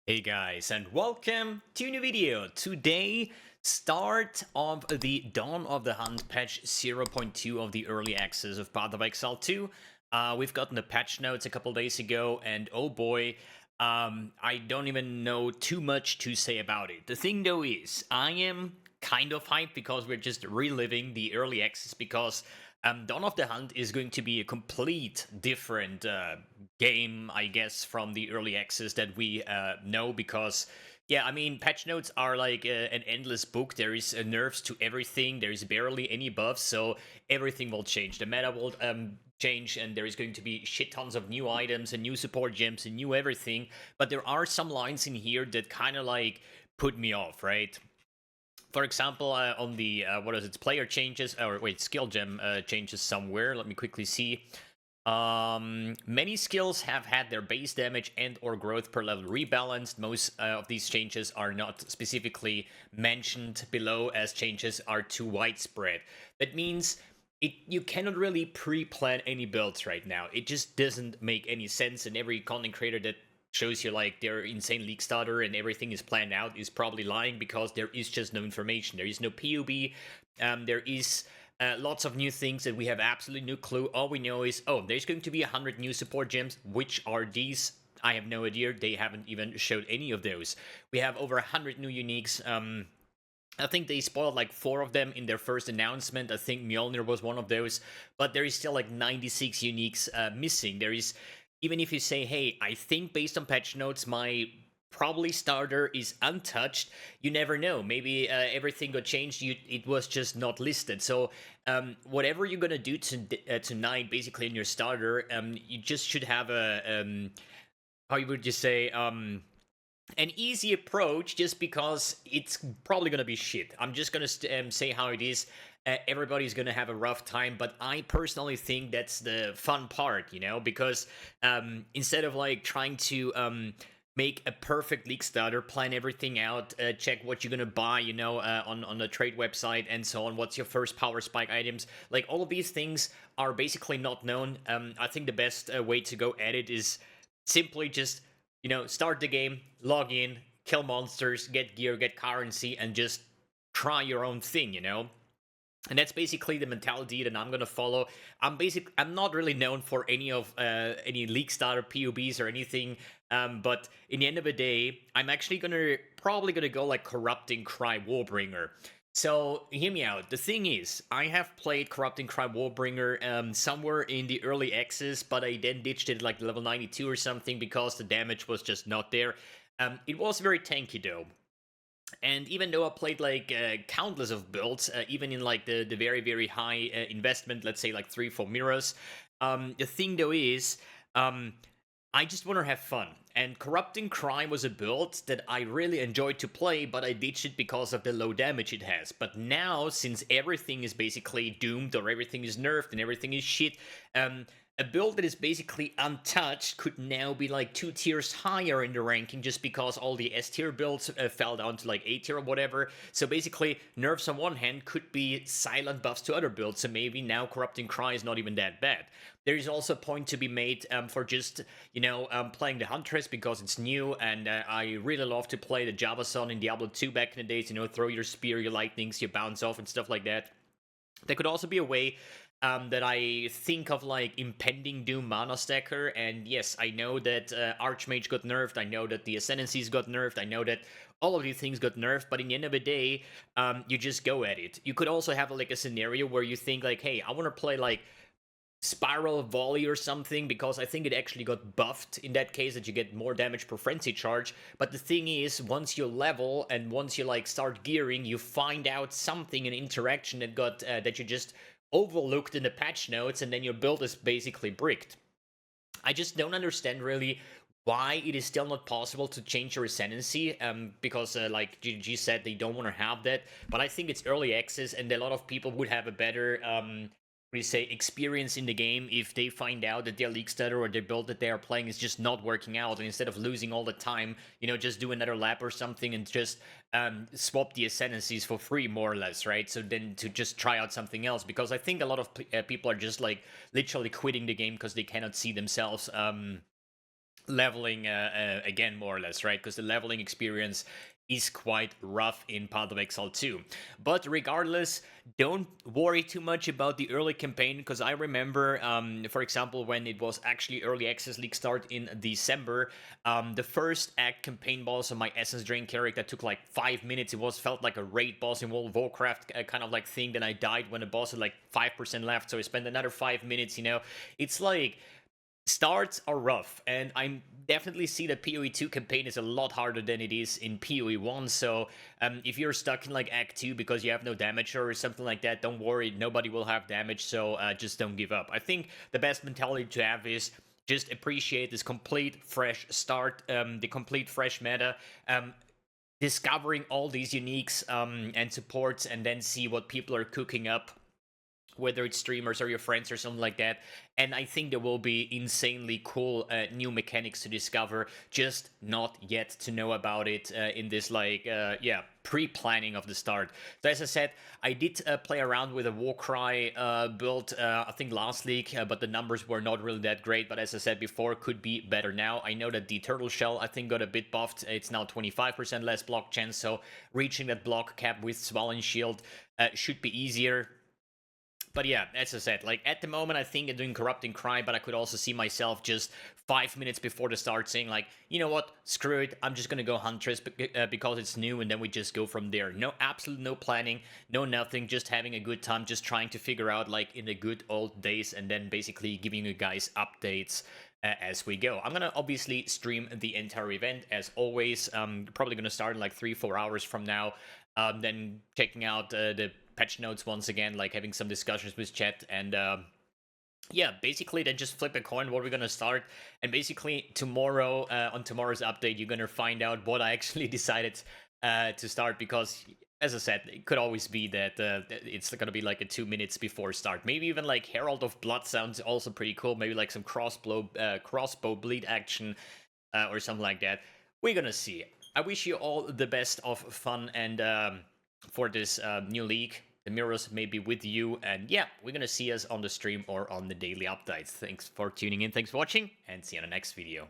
Hey guys, and welcome to a new video. Today, start of the Dawn of the Hunt patch 0.2 of the early access of Path of Exile 2. We've gotten the patch notes a couple days ago, and oh boy, I don't even know too much to say about it. The thing though is, I am kind of hyped because we're just reliving the early access because Dawn of the Hunt is going to be a complete different game, I guess, from the early access that we know. Because, yeah, I mean, patch notes are like an endless book. There is nerfs to everything. There is barely any buffs, so everything will change. The meta will change, and there is going to be shit tons of new items and new support gems and new everything. But there are some lines in here that kind of like put me off, right? For example, on the what is it, player changes, or wait, skill gem changes somewhere. Let me quickly see. Many skills have had their base damage and or growth per level rebalanced. Most of these changes are not specifically mentioned below, as changes are too widespread. That means you cannot really pre-plan any builds right now. It just doesn't make any sense, and every content creator that shows you like their insane league starter and everything is planned out is probably lying, because there is just no information. There is no PUB. There is lots of new things that we have absolutely no clue. All we know is, oh, there's going to be 100 new support gems. Which are these? I have no idea. They haven't even showed any of those. We have over 100 new uniques. I think they spoiled like 4 of them in their first announcement. I think Mjolnir was one of those, but there is still like 96 uniques missing. There is, even if you say, hey, I think based on patch notes, my probably starter is untouched, you never know. Maybe everything got changed. It was just not listed. So whatever you're gonna do tonight, basically in your starter, you just should have a how you would just say an easy approach, just because it's probably gonna be shit. I'm just gonna say how it is. Everybody's gonna have a rough time, but I personally think that's the fun part, because instead of like trying to make a perfect league starter, plan everything out, check what you're gonna buy, on the trade website and so on, what's your first power spike items, like all of these things are basically not known. I think the best way to go at it is simply just start the game, log in, kill monsters, get gear, get currency, and just try your own thing. And that's basically the mentality that I'm gonna follow. I'm not really known for any league starter PUBs or anything. But in the end of the day, I'm actually probably gonna go like Corrupting Cry Warbringer. So hear me out. The thing is, I have played Corrupting Cry Warbringer somewhere in the early access, but I then ditched it like level 92 or something because the damage was just not there. It was very tanky though. And even though I played like countless of builds, even in like the very, very high investment, let's say like 3-4 mirrors, the thing though is, I just want to have fun. And Corrupting Cry was a build that I really enjoyed to play, but I ditched it because of the low damage it has. But now, since everything is basically doomed, or everything is nerfed and everything is shit, a build that is basically untouched could now be like 2 tiers higher in the ranking, just because all the S tier builds fell down to like A tier or whatever. So basically, nerfs on one hand could be silent buffs to other builds, so maybe now Corrupting Cry is not even that bad. There is also a point to be made for just, playing the Huntress because it's new, and I really love to play the Javason in Diablo 2 back in the days, throw your spear, your lightnings, you bounce off and stuff like that. There could also be a way that I think of like Impending Doom Mana Stacker, and yes, I know that Archmage got nerfed, I know that the Ascendancies got nerfed, I know that all of these things got nerfed, but in the end of the day, you just go at it. You could also have like a scenario where you think like, hey, I want to play like Spiral Volley or something, because I think it actually got buffed in that case, that you get more damage per frenzy charge. But the thing is, once you level and once you like start gearing, you find out something, an interaction that got that you just overlooked in the patch notes, and then your build is basically bricked. I just don't understand really why it is still not possible to change your Ascendancy, because like GG said, they don't want to have that. But I think it's early access, and a lot of people would have a better experience in the game if they find out that their league starter or their build that they are playing is just not working out, and instead of losing all the time, just do another lap or something and just swap the Ascendancies for free, more or less, right? So then to just try out something else, because I think a lot of people are just like literally quitting the game because they cannot see themselves leveling again, more or less, right? Because the leveling experience is quite rough in Path of Exile 2. But regardless, don't worry too much about the early campaign, because I remember, for example, when it was actually early access league start in December, the first act campaign boss on my Essence Drain character took like 5 minutes. It felt like a raid boss in World of Warcraft kind of like thing. Then I died when the boss had like 5% left, so I spent another 5 minutes, you know? It's like, starts are rough, and I definitely see that PoE 2 campaign is a lot harder than it is in PoE 1. So if you're stuck in like Act 2 because you have no damage or something like that, don't worry, nobody will have damage, so just don't give up. I think the best mentality to have is just appreciate this complete fresh start, the complete fresh meta, discovering all these uniques and supports, and then see what people are cooking up, whether it's streamers or your friends or something like that. And I think there will be insanely cool new mechanics to discover, just not yet to know about it in this like pre-planning of the start. So as I said, I did play around with a Warcry build I think last league, but the numbers were not really that great. But as I said before, could be better now. I know that the Turtle Shell I think got a bit buffed. It's now 25% less block chance, so reaching that block cap with Swollen Shield should be easier. But yeah, as I said, like at the moment, I think I'm doing Corrupting Cry, but I could also see myself just 5 minutes before the start saying like, you know what, screw it, I'm just gonna go Huntress because it's new, and then we just go from there. No, absolute no planning, no nothing, just having a good time, just trying to figure out like in the good old days, and then basically giving you guys updates as we go. I'm gonna obviously stream the entire event as always. Probably gonna start in like 3-4 hours from now. Then checking out the patch notes once again, like having some discussions with chat, and yeah, basically then just flip a coin what we're gonna start. And basically tomorrow, on tomorrow's update, you're gonna find out what I actually decided to start, because as I said, it could always be that it's gonna be like a 2 minutes before start. Maybe even like Herald of Blood sounds also pretty cool. Maybe like some crossbow bleed action or something like that. We're gonna see. I wish you all the best of fun and for this new league. The mirrors may be with you, and yeah, we're gonna see us on the stream or on the daily updates. Thanks for tuning in, thanks for watching, and see you in the next video.